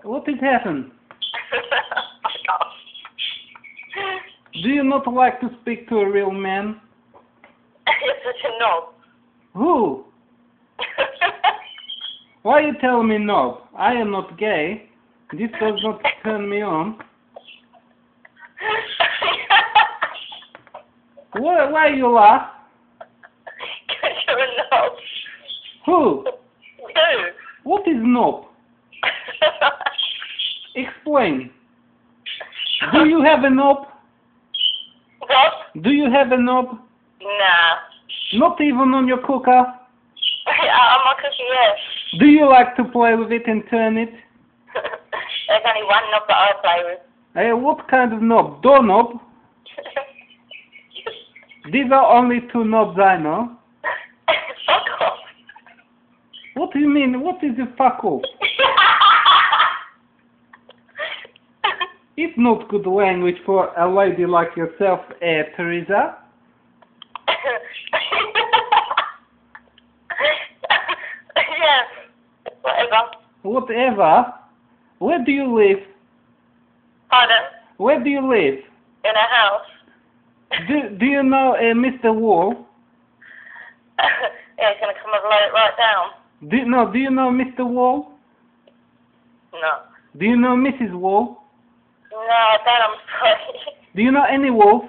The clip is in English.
What has happened? Fuck off. Do you not like to speak to a real man? You're such a knob. Who? Why you tell me no? I am not gay. This does not turn me on. Why you laugh? Because you're a knob. Who? You. What is knob? Explain. Do you have a knob? What? Do you have a knob? Nah. Not even on your cooker? On my cookie, yes. Do you like to play with it and turn it? There's only one knob that I play with. Hey, what kind of knob? Doorknob? These are only two knobs I know. Fuck off. What do you mean? What is a fuck off? It's not good language for a lady like yourself, Teresa. Yeah. Whatever. Whatever. Where do you live? Pardon? Where do you live? In a house. Do you know Mr. Wall? Yeah, he's gonna come and lay it right down. Do you know Mr. Wall? No. Do you know Mrs. Wall? No, I don't, I'm sorry. Do you know any Wolf?